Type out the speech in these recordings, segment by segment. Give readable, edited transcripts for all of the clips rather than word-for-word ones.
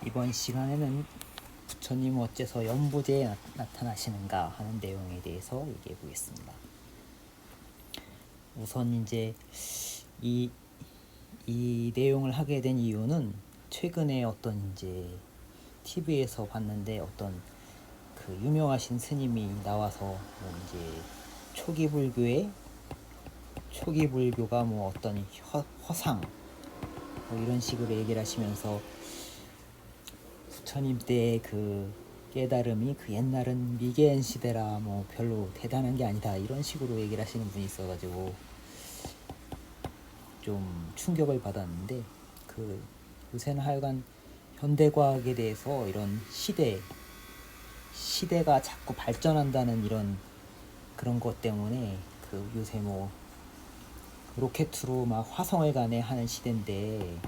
이번 시간에는 부처님 어째서 연부제에 나타나시는가 하는 내용에 대해서 얘기해 보겠습니다. 우선 이제 이 내용을 하게 된 이유는 최근에 어떤 이제 TV에서 봤는데 어떤 그 유명하신 스님이 나와서 뭐 이제 초기 불교가 뭐 어떤 허상 뭐 이런 식으로 얘기를 하시면서 부처님 때의 그 깨달음이 그 옛날은 미개인 시대라 뭐 별로 대단한 게 아니다 이런 식으로 얘기를 하시는 분이 있어가지고 좀 충격을 받았는데, 그 요새는 하여간 현대과학에 대해서 이런 시대가 자꾸 발전한다는 이런 그런 것 때문에 그 요새 뭐 로켓으로 막 화성을 가네 하는 시대인데,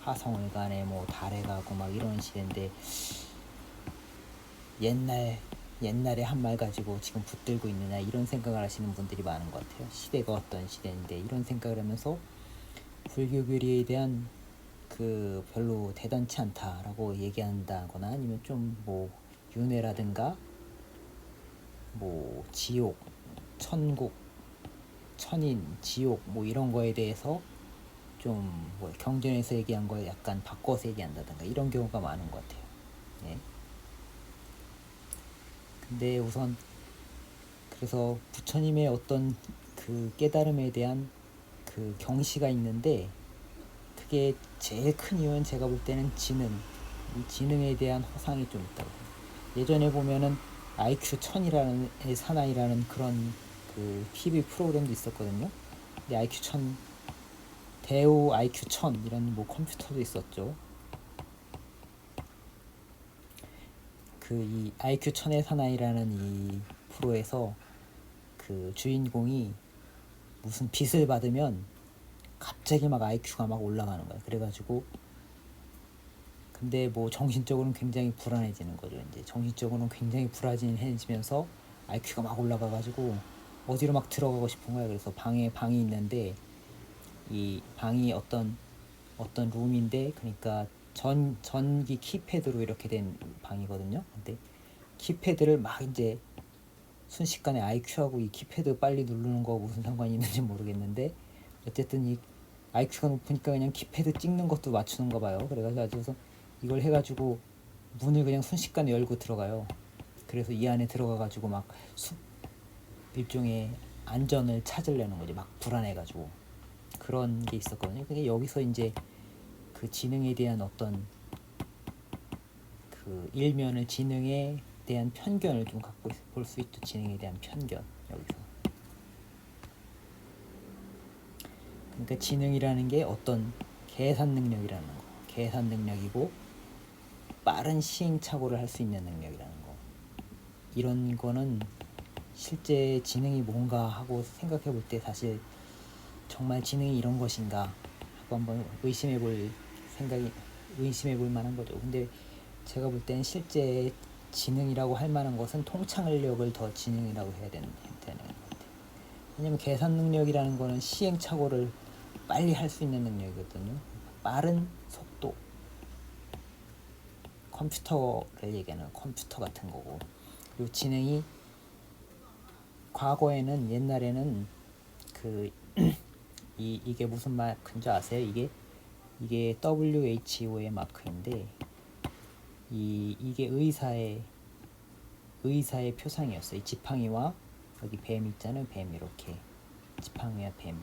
화성을 가네 뭐 달에 가고 막 이런 시대인데, 옛날에 한 말 가지고 지금 붙들고 있느냐 이런 생각을 하시는 분들이 많은 것 같아요. 시대가 어떤 시대인데 이런 생각을 하면서 불교 교리에 대한 그 별로 대단치 않다라고 얘기한다거나, 아니면 좀 뭐 윤회라든가 뭐 지옥, 천국, 천인, 지옥 뭐 이런 거에 대해서 좀 뭐 경전에서 얘기한 걸 약간 바꿔서 얘기한다든가 이런 경우가 많은 것 같아요. 예. 근데 우선 그래서 부처님의 어떤 그 깨달음에 대한 그 경시가 있는데, 그게 제일 큰 이유는 제가 볼 때는 이 지능에 대한 허상이 좀 있다고. 예전에 보면은 IQ 1000이라는 사나이라는 그런 그 TV 프로그램도 있었거든요. 근데 IQ 1000, 대우 IQ 1000 이런 뭐 컴퓨터도 있었죠. 그 이 IQ 1000의 사나이라는 이 프로에서 그 주인공이 무슨 빚을 받으면 갑자기 막 IQ가 막 올라가는 거야. 그래가지고 근데 뭐 정신적으로는 굉장히 불안해지는 거죠. 이제 정신적으로는 굉장히 불안해지면서 IQ가 막 올라가가지고 어디로 막 들어가고 싶은 거야. 그래서 방이 있는데, 이 방이 어떤 룸인데, 그러니까 전기 키패드로 이렇게 된 방이거든요. 근데 키패드를 막 이제 순식간에 IQ하고 이 키패드 빨리 누르는 거 무슨 상관이 있는지 모르겠는데, 어쨌든 이 IQ가 높으니까 그냥 키패드 찍는 것도 맞추는가 봐요. 그래가지고 이걸 해가지고 문을 그냥 순식간에 열고 들어가요. 그래서 이 안에 들어가가지고 막 일종의 안전을 찾으려는 거지. 막 불안해가지고 그런 게 있었거든요. 근데 여기서 이제 그 지능에 대한 어떤 그 일면을, 지능에 대한 편견을 좀 갖고 볼 수 있죠. 지능에 대한 편견 여기서. 그러니까 지능이라는 게 어떤 계산 능력이라는 거, 계산 능력이고 빠른 시행착오를 할 수 있는 능력이라는 거. 이런 거는 실제 지능이 뭔가 하고 생각해 볼 때 사실 정말 지능이 이런 것인가 하고 한번 의심해 볼 만한 거죠. 근데 제가 볼 때는 실제 지능이라고 할 만한 것은 통찰력을 더 지능이라고 해야 되는 것 같아요. 왜냐면 계산 능력이라는 거는 시행착오를 빨리 할 수 있는 능력이거든요. 빠른 속도, 컴퓨터를 얘기하는 컴퓨터 같은 거고. 그리고 지능이 과거에는, 옛날에는 그 이게 무슨 마크인지 아세요? 이게 WHO의 마크인데, 이게 의사의 표상이었어요. 이 지팡이와 여기 뱀 있잖아요. 뱀 이렇게 지팡이와 뱀,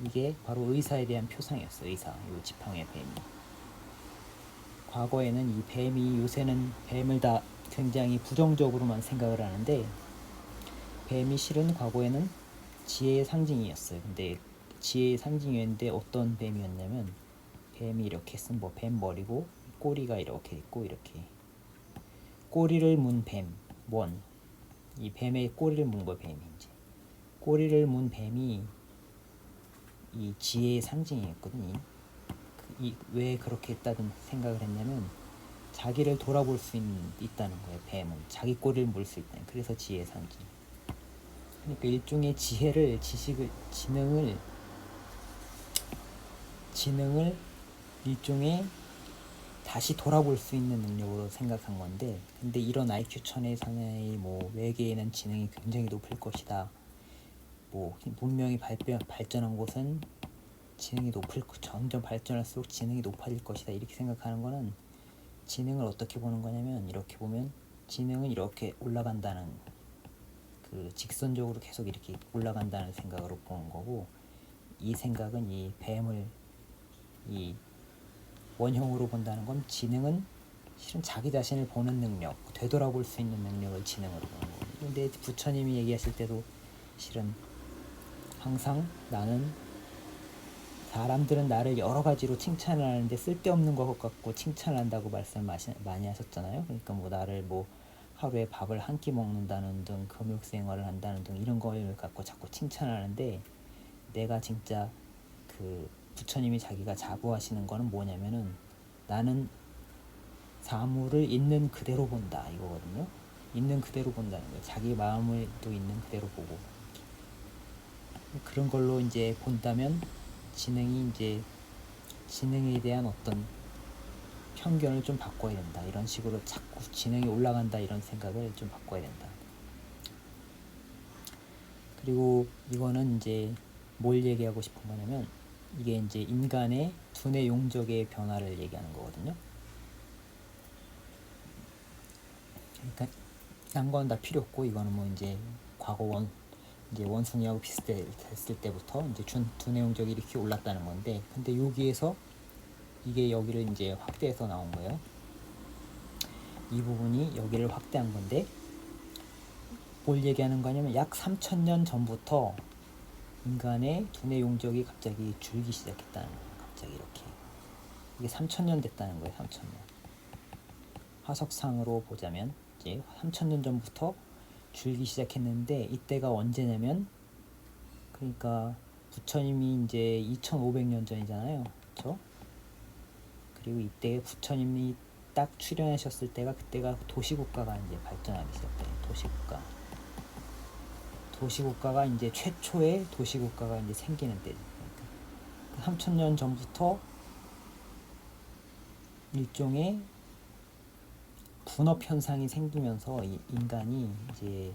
이게 바로 의사에 대한 표상이었어요. 의사, 이 지팡이와 뱀이. 과거에는 이 뱀이, 요새는 뱀을 다 굉장히 부정적으로만 생각을 하는데, 뱀이 실은 과거에는 지혜의 상징이었어요. 근데 지혜의 상징이었는데 어떤 뱀이었냐면, 뱀이 이렇게 쓴 뭐 뱀 머리고 꼬리가 이렇게 있고, 이렇게 꼬리를 문 뱀, 이 뱀의 꼬리를 문 거 뱀이, 이제 꼬리를 문 뱀이 이 지혜의 상징이었거든요. 왜 그렇게 했다는 생각을 했냐면, 자기를 돌아볼 수 있다는 거예요. 뱀은 자기 꼬리를 물 수 있다는, 그래서 지혜의 상징. 그러니까 일종의 지혜를, 지능을 일종의 다시 돌아볼 수 있는 능력으로 생각한 건데, 근데 이런 IQ 1000의 사나이 뭐 외계에는 지능이 굉장히 높을 것이다. 뭐 문명이 발전한 곳은 지능이 점점 발전할수록 지능이 높아질 것이다. 이렇게 생각하는 거는 지능을 어떻게 보는 거냐면, 이렇게 보면 지능은 이렇게 올라간다는, 그 직선적으로 계속 이렇게 올라간다는 생각으로 보는 거고, 이 생각은 이 뱀을 이 원형으로 본다는 건, 지능은 실은 자기 자신을 보는 능력, 되돌아볼 수 있는 능력을 지능으로 보는 거고. 근데 부처님이 얘기하실 때도 실은 항상 사람들은 나를 여러 가지로 칭찬을 하는데 쓸데없는 것 같고 칭찬을 한다고 말씀 많이 하셨잖아요. 그러니까 뭐 나를 뭐 하루에 밥을 한 끼 먹는다는 등 금욕 생활을 한다는 등 이런 걸 갖고 자꾸 칭찬하는데, 내가 진짜 그 부처님이 자기가 자부하시는 거는 뭐냐면은, 나는 사물을 있는 그대로 본다 이거거든요. 있는 그대로 본다는 거예요. 자기 마음을 또 있는 그대로 보고, 그런 걸로 이제 본다면 지능에 대한 어떤 편견을 좀 바꿔야 된다. 이런 식으로 자꾸 지능이 올라간다 이런 생각을 좀 바꿔야 된다. 그리고 이거는 이제 뭘 얘기하고 싶은 거냐면, 이게 이제 인간의 두뇌 용적의 변화를 얘기하는 거거든요. 그러니까 딴 건 다 필요 없고, 이거는 뭐 이제 과거 이제 원숭이하고 비슷했을 때부터 이제 두뇌 용적이 이렇게 올랐다는 건데, 근데 여기에서 이게 여기를 이제 확대해서 나온 거예요. 이 부분이 여기를 확대한 건데, 뭘 얘기하는 거냐면 약 3000년 전부터 인간의 두뇌 용적이 갑자기 줄기 시작했다는 거예요. 갑자기 이렇게. 이게 3000년 됐다는 거예요. 3000년. 화석상으로 보자면 이제 3000년 전부터 줄기 시작했는데, 이때가 언제냐면, 그러니까 부처님이 이제 2500년 전이잖아요. 그렇죠? 그리고 이때 부처님이 딱 출연하셨을 때가, 그때가 도시국가가 이제 발전하기 시작돼요. 도시국가가 이제 최초의 도시국가가 이제 생기는 때죠. 그러니까 3000년 전부터 일종의 분업 현상이 생기면서 이 인간이 이제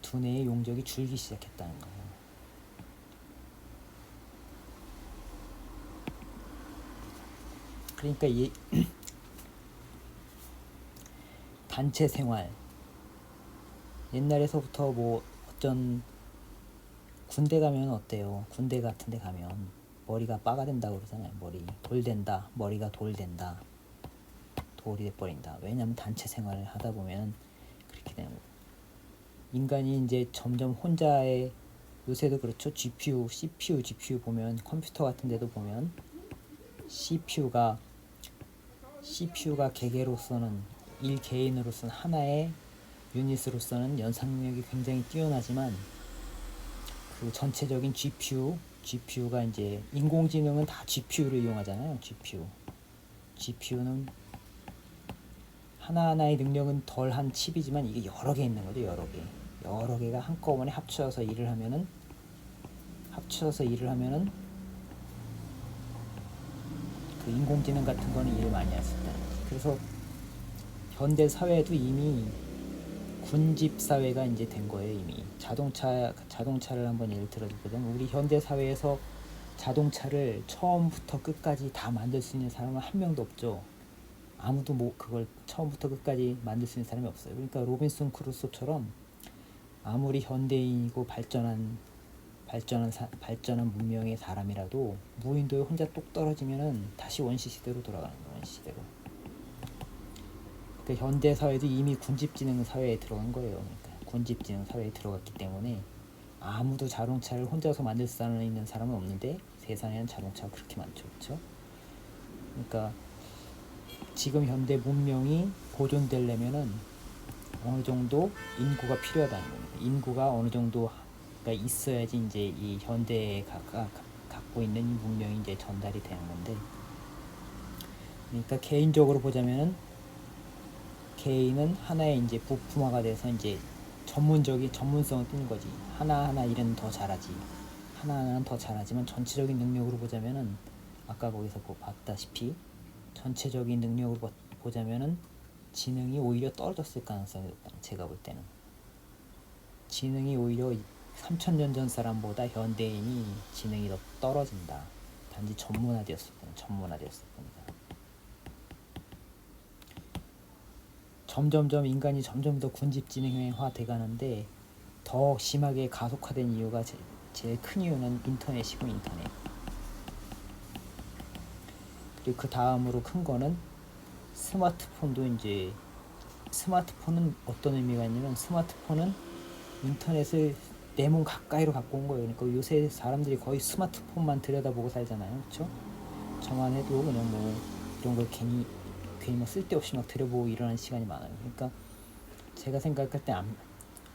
두뇌의 용적이 줄기 시작했다는 거예요. 그러니까 단체 생활, 옛날에서부터 뭐 어쩐 군대 가면 어때요? 군대 같은 데 가면 머리가 빠가 된다고 그러잖아요. 머리가 돌된다, 돌이 돼버린다. 왜냐면 단체 생활을 하다 보면 그렇게 되는 거예요. 인간이 이제 점점 혼자의, 요새도 그렇죠. CPU 보면, 컴퓨터 같은 데도 보면 CPU가 개개로서는, 1개인으로서는, 하나의 유닛으로서는 연상력이 굉장히 뛰어나지만, 그 전체적인 GPU가 이제, 인공지능은 다 GPU를 이용하잖아요. GPU는 하나하나의 능력은 덜한 칩이지만 이게 여러 개 있는 거죠. 여러 개가 한꺼번에 합쳐서 일을 하면은 그 인공지능 같은 거는 일을 많이 할 수 있다. 그래서 현대 사회에도 이미 군집 사회가 이제 된 거예요. 이미 자동차를 한번 예를 들어보자면, 우리 현대 사회에서 자동차를 처음부터 끝까지 다 만들 수 있는 사람은 한 명도 없죠. 아무도 뭐 그걸 처음부터 끝까지 만들 수 있는 사람이 없어요. 그러니까 로빈슨 크루소처럼 아무리 현대인이고 발전한 문명의 사람이라도 무인도에 혼자 똑 떨어지면은 다시 원시 시대로 돌아가는 거예요. 원시 시대로. 그러니까 현대 사회도 이미 군집지능 사회에 들어간 거예요. 그러니까 군집지능 사회에 들어갔기 때문에 아무도 자동차를 혼자서 만들 수 있는 사람은 없는데, 세상에는 자동차가 그렇게 많죠. 그렇죠? 그러니까 지금 현대 문명이 보존되려면은 어느 정도 인구가 필요하다는 겁니다. 인구가 어느 정도가 있어야지 이제 이 현대에 갖고 있는 이 문명이 이제 전달이 되는 건데, 그러니까 개인적으로 보자면은 개인은 하나의 이제 부품화가 돼서 이제 전문성을 띠는 거지. 하나하나 일은 더 잘하지. 하나하나는 더 잘하지만 전체적인 능력으로 보자면은 아까 거기서 봤다시피 전체적인 능력으로 보자면은 지능이 오히려 떨어졌을 가능성이 높다. 제가 볼 때는 지능이 오히려 3,000년 전 사람보다 현대인이 지능이 더 떨어진다. 단지 전문화되었을 뿐이다. 점점점 인간이 점점 더 군집진흥화 돼가는데 더 심하게 가속화된 이유가 제일 큰 이유는 인터넷이고 인터넷. 그리고 그 다음으로 큰 거는 스마트폰도 이제 스마트폰은 어떤 의미가 있냐면 스마트폰은 인터넷을 내 몸 가까이로 갖고 온 거예요. 그러니까 요새 사람들이 거의 스마트폰만 들여다보고 살잖아요. 그렇죠? 저만 해도 그냥 뭐 이런 걸 괜히 뭐 쓸데없이 막 들여보고 일어나는 시간이 많아요. 그러니까 제가 생각할 때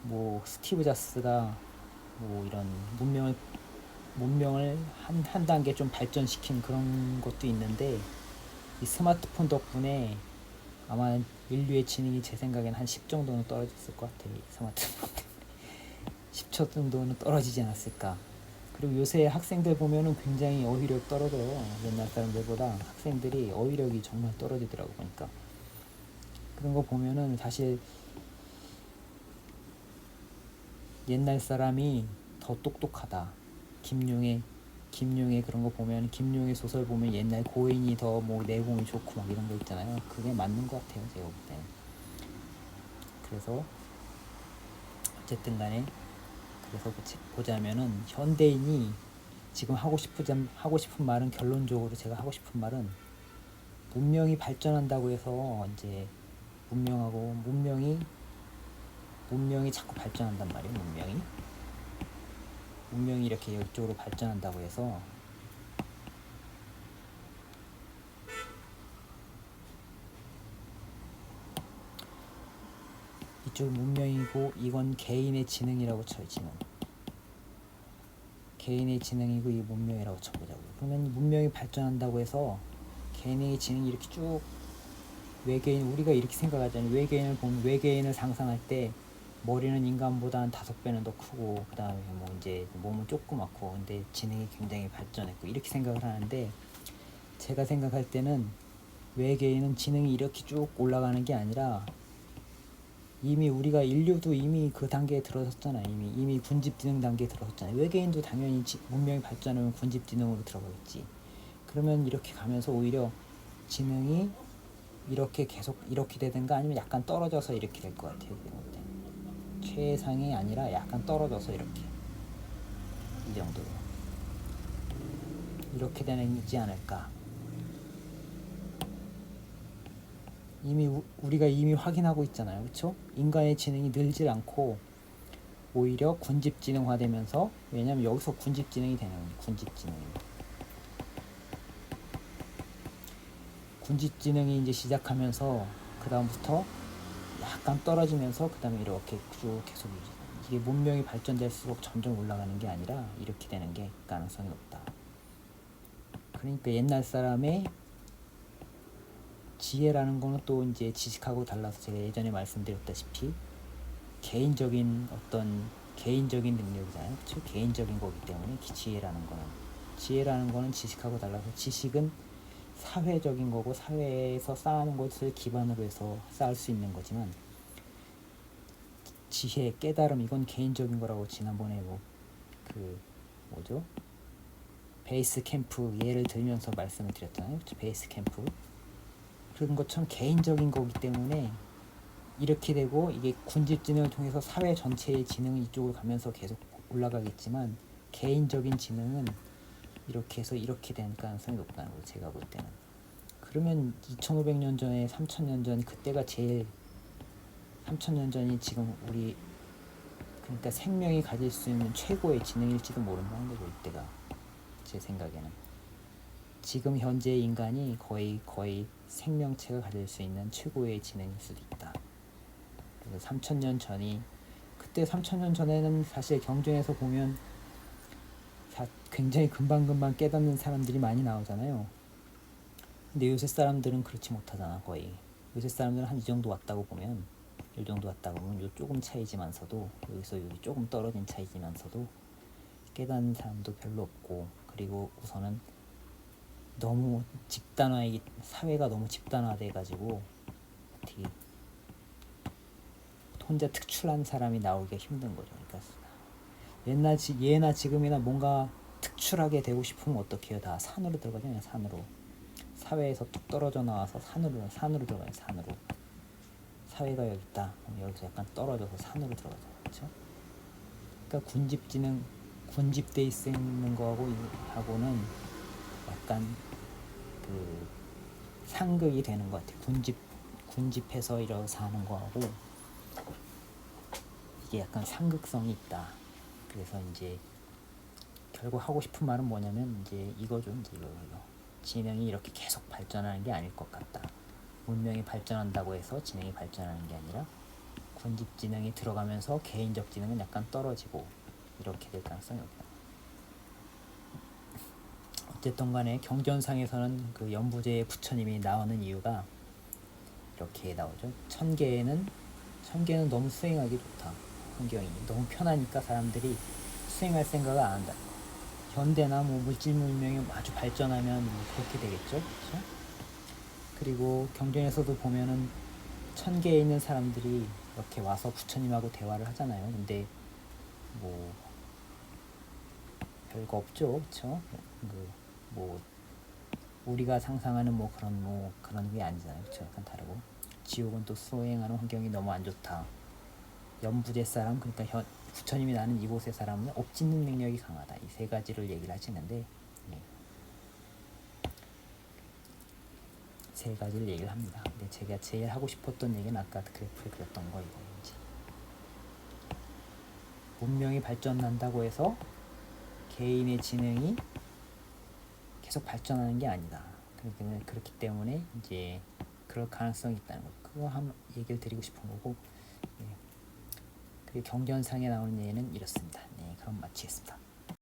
뭐 스티브 잡스가 뭐 이런 문명을 한 단계 좀 발전시킨 그런 것도 있는데 이 스마트폰 덕분에 아마 인류의 지능이 제 생각엔 한 10 정도는 떨어졌을 것 같아요. 스마트폰 때문에 10초 정도는 떨어지지 않았을까. 그리고 요새 학생들 보면은 굉장히 어휘력 떨어져요. 옛날 사람들보다 학생들이 어휘력이 정말 떨어지더라고. 보니까 그런 거 보면은 사실 옛날 사람이 더 똑똑하다. 김용의 그런 거 보면 김용의 소설 보면 옛날 고인이 더 뭐 내공이 좋고 막 이런 거 있잖아요. 그게 맞는 것 같아요. 제가 볼 때는. 그래서 어쨌든 간에 그래서 보자면은 현대인이 지금 하고 싶은 말은 결론적으로 제가 하고 싶은 말은 문명이 발전한다고 해서 이제 문명이 자꾸 발전한단 말이에요. 문명이 이렇게 이쪽으로 발전한다고 해서 이쪽은 문명이고 이건 개인의 지능이라고 쳐요. 개인의 지능이고 이게 문명이라고 쳐보자고요. 그러면 문명이 발전한다고 해서 개인의 지능이 이렇게 쭉 우리가 이렇게 생각하잖아요. 외계인을 상상할 때 머리는 인간보다 한 5배는 더 크고 그 다음에 뭐 이제 몸은 조그맣고 근데 지능이 굉장히 발전했고 이렇게 생각을 하는데 제가 생각할 때는 외계인은 지능이 이렇게 쭉 올라가는 게 아니라 이미 우리가 인류도 이미 그 단계에 들어섰잖아요. 이미 군집지능 단계에 들어섰잖아요. 외계인도 당연히 문명이 발전하면 군집지능으로 들어가겠지. 그러면 이렇게 가면서 오히려 지능이 이렇게 계속 이렇게 되든가 아니면 약간 떨어져서 이렇게 될 것 같아요. 최상이 아니라 약간 떨어져서 이렇게 이 정도로 이렇게 되지 않을까. 우리가 이미 확인하고 있잖아요. 그렇죠? 인간의 지능이 늘질 않고 오히려 군집지능화되면서 왜냐면 여기서 군집지능이 되는 거예요. 군집지능이 이제 시작하면서 그 다음부터 약간 떨어지면서 그 다음에 이렇게 쭉 계속 이게 문명이 발전될수록 점점 올라가는 게 아니라 이렇게 되는 게 가능성이 높다. 그러니까 옛날 사람의 지혜라는 거는 또 이제 지식하고 달라서 제가 예전에 말씀드렸다시피 개인적인 능력이잖아요. 그렇죠? 개인적인 거기 때문에 지혜라는 거는 지식하고 달라서 지식은 사회적인 거고 사회에서 쌓는 것을 기반으로 해서 쌓을 수 있는 거지만 지혜, 깨달음 이건 개인적인 거라고 지난번에 베이스 캠프 예를 들면서 말씀을 드렸잖아요. 베이스 캠프 그런 것처럼 개인적인 거기 때문에 이렇게 되고 이게 군집지능을 통해서 사회 전체의 지능이 이쪽으로 가면서 계속 올라가겠지만 개인적인 지능은 이렇게 해서 이렇게 될 가능성이 높다는 거예요. 제가 볼 때는. 그러면 2500년 전에 3000년 전 그때가 제일 3000년 전이 지금 우리 그러니까 생명이 가질 수 있는 최고의 지능일지도 모른다는 거죠. 이때가 제 생각에는 지금 현재 인간이 거의 생명체가 가질 수 있는 최고의 지능일 수도 있다. 그래서 3000년 전이 그때 3000년 전에는 사실 경전에서 보면 굉장히 금방금방 깨닫는 사람들이 많이 나오잖아요. 근데 요새 사람들은 그렇지 못하잖아. 거의 요새 사람들은 한 이 정도 왔다고 보면 요 조금 차이지만서도 여기서 여기 조금 떨어진 차이지만서도 깨닫는 사람도 별로 없고 그리고 우선은 너무 사회가 너무 집단화돼 가지고 되게 혼자 특출난 사람이 나오기가 힘든 거죠. 그러니까 예나 지금이나 뭔가 특출하게 되고 싶으면 어떻게 해요? 다 산으로 들어가잖아요. 산으로. 사회에서 뚝 떨어져 나와서 산으로 들어가요. 산으로. 사회가 여기 있다. 여기서 약간 떨어져서 산으로 들어가죠. 그렇죠? 그러니까 군집돼 있는 거하고는 약간 그 상극이 되는 것 같아요. 군집해서 이러서 하는 거하고 이게 약간 상극성이 있다. 그래서 이제 결국 하고 싶은 말은 뭐냐면 이제 이거죠. 이제 이거. 지능이 이렇게 계속 발전하는 게 아닐 것 같다. 문명이 발전한다고 해서 지능이 발전하는 게 아니라 군집 지능이 들어가면서 개인적 지능은 약간 떨어지고 이렇게 될 가능성이 없다. 어쨌든 간에 경전상에서는 그 연부제의 부처님이 나오는 이유가 이렇게 나오죠. 천계는 너무 수행하기 좋다. 환경이 너무 편하니까 사람들이 수행할 생각을 안 한다. 현대나 뭐 물질 문명이 아주 발전하면 뭐 그렇게 되겠죠. 그렇죠? 그리고 경전에서도 보면은 천계에 있는 사람들이 이렇게 와서 부처님하고 대화를 하잖아요. 근데 뭐 별거 없죠, 그렇죠? 뭐 우리가 상상하는 그런 게 아니잖아요, 그렇죠? 약간 다르고 지옥은 또 수행하는 환경이 너무 안 좋다. 연부제 사람 그러니까 부처님이 나는 이곳의 사람은 엎짓는 능력이 강하다. 이 세 가지를 얘기를 하시는데 예. 세 가지를 얘기를 합니다. 근데 제가 제일 하고 싶었던 얘기는 아까 그래프에 그렸던 거 이거인지 문명이 발전한다고 해서 개인의 지능이 계속 발전하는 게 아니다. 그렇기 때문에 이제 그럴 가능성이 있다는 거죠. 그거 한 얘기를 드리고 싶은 거고 예. 그리고 경전상에 나오는 예는 이렇습니다. 네, 그럼 마치겠습니다.